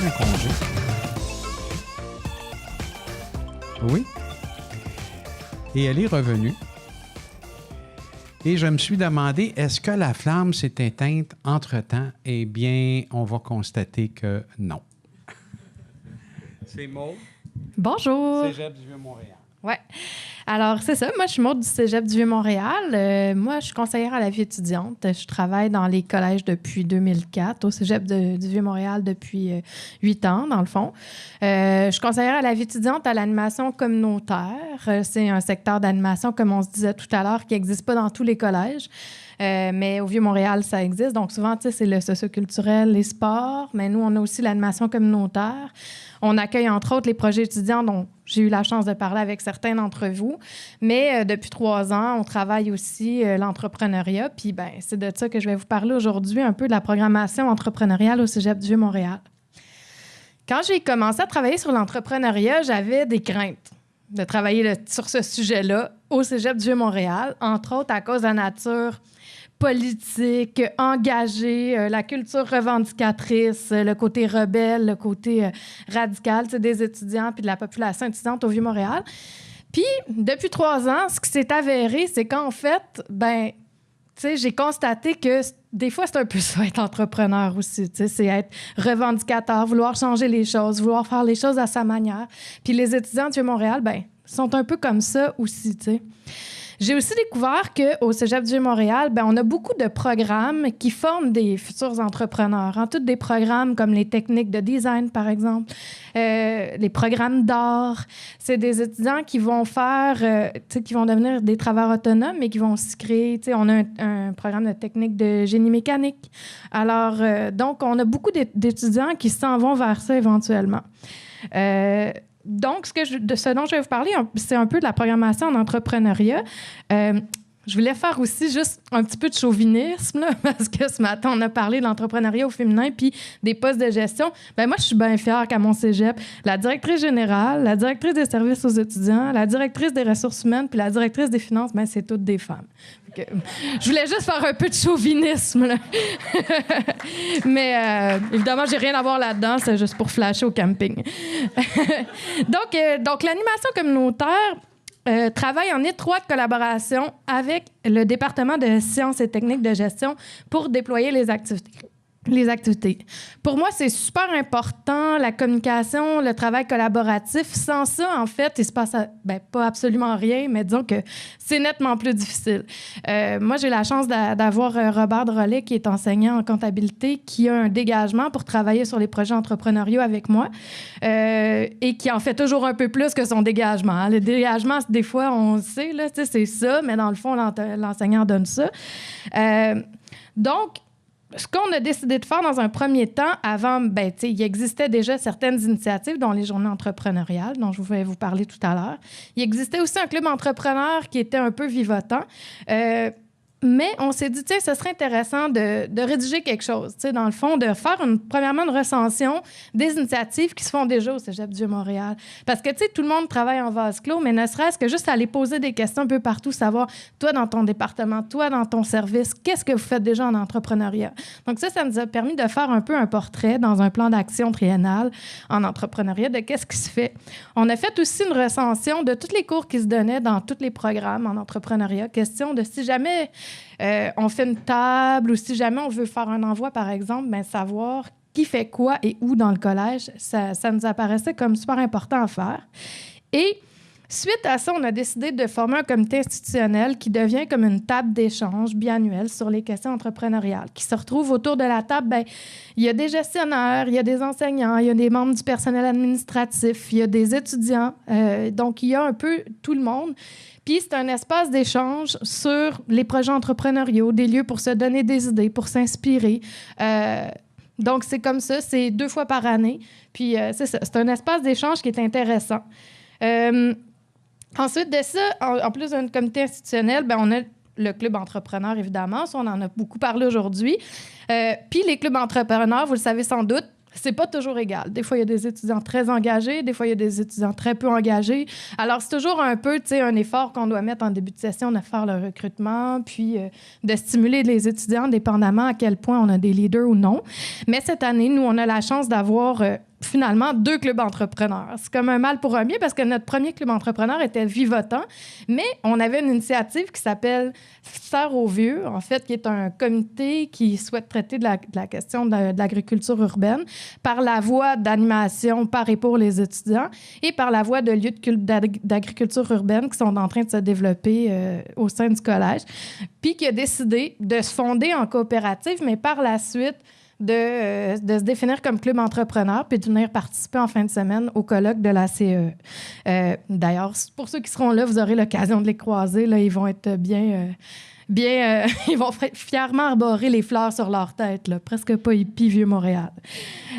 un congé. Oui. Et elle est revenue. Et je me suis demandé, est-ce que la flamme s'est éteinte entre-temps? Eh bien, on va constater que non. C'est Maud. Bonjour. Cégep du Vieux-Montréal. Ouais. Alors, c'est ça. Moi, je suis Maud du Cégep du Vieux-Montréal. Moi, je suis conseillère à la vie étudiante. Je travaille dans les collèges depuis 2004, au Cégep du Vieux-Montréal depuis 8 ans, dans le fond. Je suis conseillère à la vie étudiante à l'animation communautaire. C'est un secteur d'animation, comme on se disait tout à l'heure, qui n'existe pas dans tous les collèges. Mais au Vieux-Montréal, ça existe. Donc, souvent, tu sais, c'est le socioculturel, les sports. Mais nous, on a aussi l'animation communautaire. On accueille, entre autres, les projets étudiants dont j'ai eu la chance de parler avec certains d'entre vous. Mais depuis 3 ans, on travaille aussi l'entrepreneuriat. Puis, ben, c'est de ça que je vais vous parler aujourd'hui, un peu de la programmation entrepreneuriale au Cégep du Vieux-Montréal. Quand j'ai commencé à travailler sur l'entrepreneuriat, j'avais des craintes de travailler sur ce sujet-là au Cégep du Vieux-Montréal, entre autres à cause de la nature politique, engagée, la culture revendicatrice, le côté rebelle, le côté radical des étudiants puis de la population étudiante au Vieux-Montréal. Puis, depuis 3 ans, ce qui s'est avéré, c'est qu'en fait, ben, tu sais, j'ai constaté que des fois, c'est un peu ça, être entrepreneur aussi. Tu sais, c'est être revendicateur, vouloir changer les choses, vouloir faire les choses à sa manière. Puis les étudiants du Vieux-Montréal, ben, sont un peu comme ça aussi, tu sais. J'ai aussi découvert qu'au Cégep du Vieux-Montréal, ben, on a beaucoup de programmes qui forment des futurs entrepreneurs. En tous des programmes comme les techniques de design, par exemple, les programmes d'art. C'est des étudiants qui vont faire, qui vont devenir des travailleurs autonomes, mais qui vont aussi créer, on a un programme de technique de génie mécanique. Alors, donc, on a beaucoup d'étudiants qui s'en vont vers ça éventuellement. Donc, ce dont je vais vous parler, c'est un peu de la programmation en entrepreneuriat. Je voulais faire aussi juste un petit peu de chauvinisme, là, parce que ce matin, on a parlé de l'entrepreneuriat au féminin puis des postes de gestion. Ben moi, je suis bien fière qu'à mon cégep, la directrice générale, la directrice des services aux étudiants, la directrice des ressources humaines puis la directrice des finances, ben c'est toutes des femmes. Je voulais juste faire un peu de chauvinisme, là. Mais évidemment, j'ai rien à voir là-dedans, c'est juste pour flasher au camping. Donc, l'animation communautaire travaille en étroite collaboration avec le département de sciences et techniques de gestion pour déployer les activités. Pour moi, c'est super important, la communication, le travail collaboratif. Sans ça, en fait, il se passe pas absolument rien, mais disons que c'est nettement plus difficile. Moi, j'ai la chance d'avoir Robert Drolet, qui est enseignant en comptabilité, qui a un dégagement pour travailler sur les projets entrepreneuriaux avec moi et qui en fait toujours un peu plus que son dégagement. Hein. Le dégagement, des fois, on le sait, là, c'est ça, mais dans le fond, l'enseignant donne ça. Donc, ce qu'on a décidé de faire dans un premier temps, avant, il existait déjà certaines initiatives, dont les journées entrepreneuriales, dont je vais vous parler tout à l'heure. Il existait aussi un club entrepreneur qui était un peu vivotant. Mais on s'est dit, ce serait intéressant de rédiger quelque chose, dans le fond, de faire premièrement une recension des initiatives qui se font déjà au Cégep du Vieux-Montréal. Parce que, tout le monde travaille en vase clos, mais ne serait-ce que juste aller poser des questions un peu partout, savoir, toi, dans ton département, toi, dans ton service, qu'est-ce que vous faites déjà en entrepreneuriat? Donc ça nous a permis de faire un peu un portrait dans un plan d'action triennal en entrepreneuriat de qu'est-ce qui se fait. On a fait aussi une recension de tous les cours qui se donnaient dans tous les programmes en entrepreneuriat. Question de si jamais on fait une table ou si jamais on veut faire un envoi, par exemple, savoir qui fait quoi et où dans le collège, ça nous apparaissait comme super important à faire. Et suite à ça, on a décidé de former un comité institutionnel qui devient comme une table d'échange biannuelle sur les questions entrepreneuriales, qui se retrouve autour de la table. Il y a des gestionnaires, il y a des enseignants, il y a des membres du personnel administratif, il y a des étudiants. Donc, il y a un peu tout le monde. Puis, c'est un espace d'échange sur les projets entrepreneuriaux, des lieux pour se donner des idées, pour s'inspirer. Donc, c'est comme ça, c'est 2 fois par année. Puis, c'est ça, c'est un espace d'échange qui est intéressant. Ensuite de ça, en plus d'un comité institutionnel, on a le club entrepreneur, évidemment. Ça, on en a beaucoup parlé aujourd'hui. Puis, les clubs entrepreneurs, vous le savez sans doute, c'est pas toujours égal. Des fois, il y a des étudiants très engagés, des fois, il y a des étudiants très peu engagés. Alors, c'est toujours un peu, un effort qu'on doit mettre en début de session de faire le recrutement, puis de stimuler les étudiants, dépendamment à quel point on a des leaders ou non. Mais cette année, nous, on a la chance d'avoir finalement 2 clubs entrepreneurs. C'est comme un mal pour un bien parce que notre premier club entrepreneur était Vivotant, mais on avait une initiative qui s'appelle Sœurs aux Vieux, en fait, qui est un comité qui souhaite traiter de la question de l'agriculture urbaine par la voie d'animation par et pour les étudiants et par la voie de lieux d'agriculture urbaine qui sont en train de se développer au sein du collège, puis qui a décidé de se fonder en coopérative, mais par la suite de se définir comme club entrepreneur puis de venir participer en fin de semaine au colloque de la CE. D'ailleurs, pour ceux qui seront là, vous aurez l'occasion de les croiser. Là, ils vont être ils vont fièrement arborer les fleurs sur leur tête, là, presque pas hippie vieux Montréal.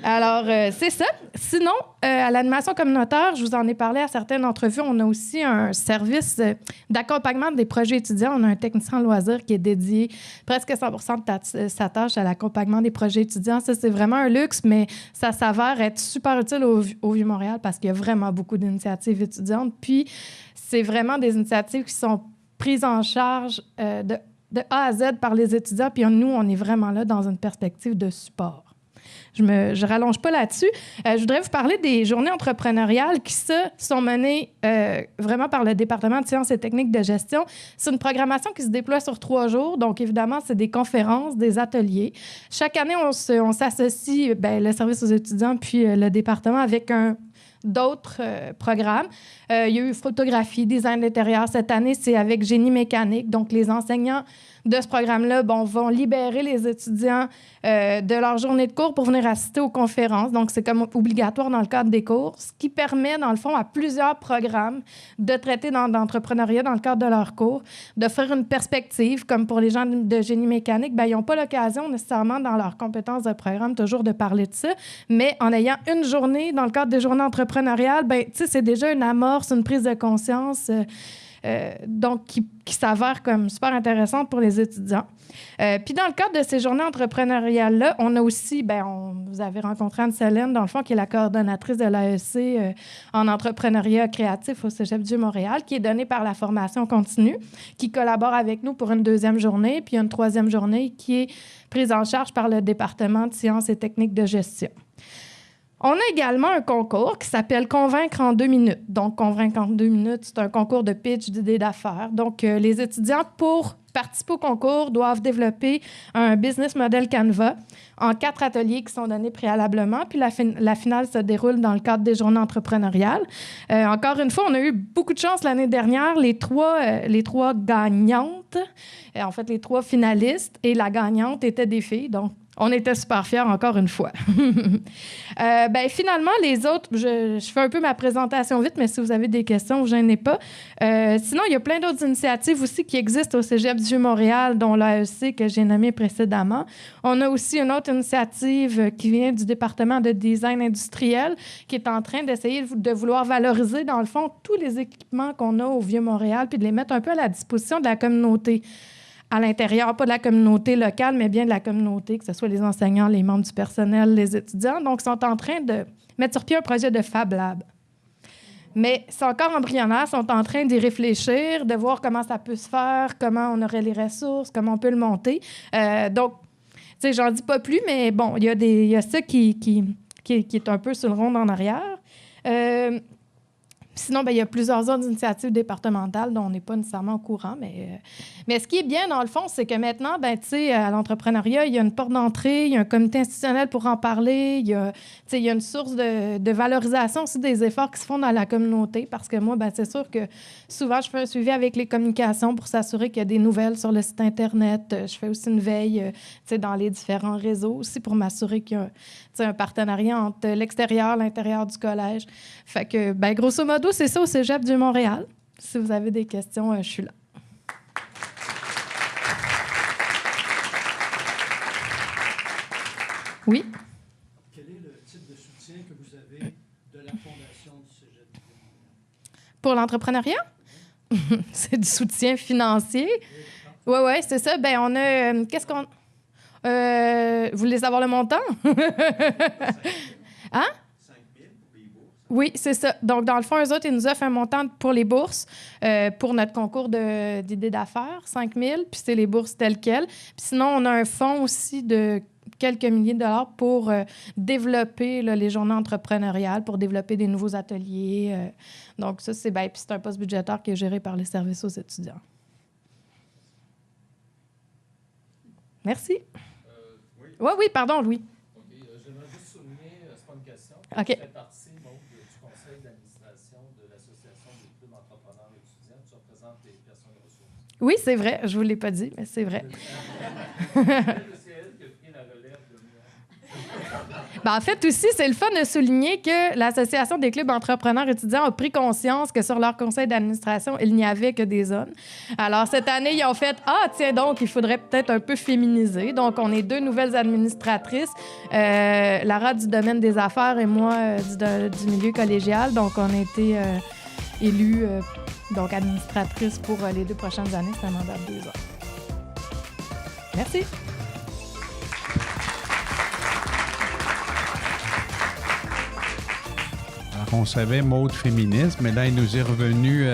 Alors, c'est ça. Sinon, à l'animation communautaire, je vous en ai parlé à certaines entrevues, on a aussi un service d'accompagnement des projets étudiants. On a un technicien en loisirs qui est dédié presque 100% de sa tâche à l'accompagnement des projets étudiants. Ça, c'est vraiment un luxe, mais ça s'avère être super utile au Vieux-Montréal parce qu'il y a vraiment beaucoup d'initiatives étudiantes. Puis, c'est vraiment des initiatives qui sont prises en charge de A à Z par les étudiants. Puis nous, on est vraiment là dans une perspective de support. Je rallonge pas là-dessus. Je voudrais vous parler des journées entrepreneuriales qui, sont menées vraiment par le département de sciences et techniques de gestion. C'est une programmation qui se déploie sur 3 jours. Donc, évidemment, c'est des conférences, des ateliers. Chaque année, on s'associe, le service aux étudiants puis le département avec d'autres programmes. Il y a eu photographie, design d'intérieur. Cette année, c'est avec génie mécanique. Donc, les enseignants de ce programme-là vont libérer les étudiants de leur journée de cours pour venir assister aux conférences. Donc, c'est comme obligatoire dans le cadre des cours, ce qui permet, dans le fond, à plusieurs programmes de traiter d'entrepreneuriat dans le cadre de leurs cours, d'offrir une perspective, comme pour les gens de génie mécanique, ils n'ont pas l'occasion nécessairement dans leurs compétences de programme toujours de parler de ça, mais en ayant une journée dans le cadre des journées entrepreneuriales, c'est déjà une amorce, une prise de conscience donc qui s'avère comme super intéressante pour les étudiants. Puis dans le cadre de ces journées entrepreneuriales-là, on a aussi, vous avez rencontré Anne-Célène, dans le fond, qui est la coordonnatrice de l'AEC en entrepreneuriat créatif au Cégep du Montréal, qui est donnée par la formation continue, qui collabore avec nous pour une 2e journée, puis une 3e journée qui est prise en charge par le département de sciences et techniques de gestion. On a également un concours qui s'appelle Convaincre en 2 minutes. Donc, Convaincre en 2 minutes, c'est un concours de pitch d'idées d'affaires. Donc, les étudiants, pour participer au concours, doivent développer un business model Canva en 4 ateliers qui sont donnés préalablement. Puis, la finale se déroule dans le cadre des journées entrepreneuriales. Encore une fois, on a eu beaucoup de chance l'année dernière. Les trois gagnantes, en fait, les 3 finalistes et la gagnante étaient des filles. Donc, on était super fiers, encore une fois. Finalement, les autres, je fais un peu ma présentation vite, mais si vous avez des questions, ne vous gênez pas. Sinon, il y a plein d'autres initiatives aussi qui existent au Cégep du Vieux-Montréal, dont l'AEC que j'ai nommé précédemment. On a aussi une autre initiative qui vient du département de design industriel, qui est en train d'essayer de vouloir valoriser, dans le fond, tous les équipements qu'on a au Vieux-Montréal, puis de les mettre un peu à la disposition de la communauté. À l'intérieur, pas de la communauté locale, mais bien de la communauté, que ce soit les enseignants, les membres du personnel, les étudiants. Donc, ils sont en train de mettre sur pied un projet de Fab Lab. Mais c'est encore embryonnaire, ils sont en train d'y réfléchir, de voir comment ça peut se faire, comment on aurait les ressources, comment on peut le monter. Donc, tu sais, j'en dis pas plus, mais bon, il y a ça qui est un peu sur le rond en arrière. Sinon, il y a plusieurs autres initiatives départementales dont on n'est pas nécessairement au courant. Mais ce qui est bien, dans le fond, c'est que maintenant, à l'entrepreneuriat, il y a une porte d'entrée, il y a un comité institutionnel pour en parler, il y a une source de valorisation aussi des efforts qui se font dans la communauté. Parce que moi, c'est sûr que souvent, je fais un suivi avec les communications pour s'assurer qu'il y a des nouvelles sur le site Internet. Je fais aussi une veille dans les différents réseaux aussi pour m'assurer qu'il y a un partenariat entre l'extérieur et l'intérieur du collège. Fait que, grosso modo, c'est ça au Cégep du Montréal. Si vous avez des questions, je suis là. Oui? Quel est le type de soutien que vous avez de la Fondation du Cégep du Montréal? Pour l'entrepreneuriat? C'est du soutien financier. Oui, c'est ça. On a... qu'est-ce qu'on... vous voulez savoir le montant? Hein? 5 000 pour les bourses. Oui, c'est ça. Donc, dans le fond, eux autres, ils nous offrent un montant pour les bourses pour notre concours d'idées d'affaires, 5 000, puis c'est les bourses telles quelles. Puis sinon, on a un fonds aussi de quelques milliers de dollars pour développer là, les journées entrepreneuriales, pour développer des nouveaux ateliers. Donc, ça, c'est bien. Puis c'est un poste budgétaire qui est géré par les services aux étudiants. Merci. Oui. Oui, pardon, Louis. OK. J'aimerais juste souligner, c'est pas une question. OK. Tu fais partie, Maud, du conseil d'administration de l'Association des clubs entrepreneurs étudiants. Tu représentes les personnes ressources. Oui, c'est vrai. Je ne vous l'ai pas dit, mais c'est vrai. C'est elle qui a pris la relève de moi. Ben, en fait, aussi, c'est le fun de souligner que l'Association des clubs entrepreneurs étudiants a pris conscience que sur leur conseil d'administration, il n'y avait que des hommes. Alors, cette année, ils ont fait « Ah, tiens donc, il faudrait peut-être un peu féminiser. » Donc, on est 2 nouvelles administratrices, Lara du domaine des affaires et moi du milieu collégial. Donc, on a été élues donc administratrices pour les 2 prochaines années. C'est un mandat de 2 ans. Merci. On savait mode féministe, mais là, il nous est revenu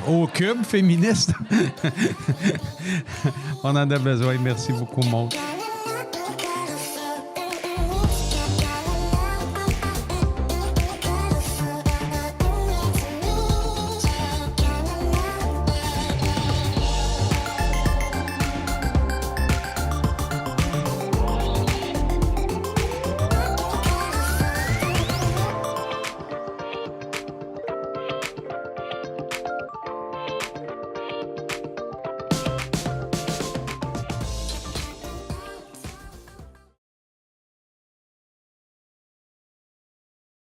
au cube féministe. On en a besoin. Merci beaucoup, Maud.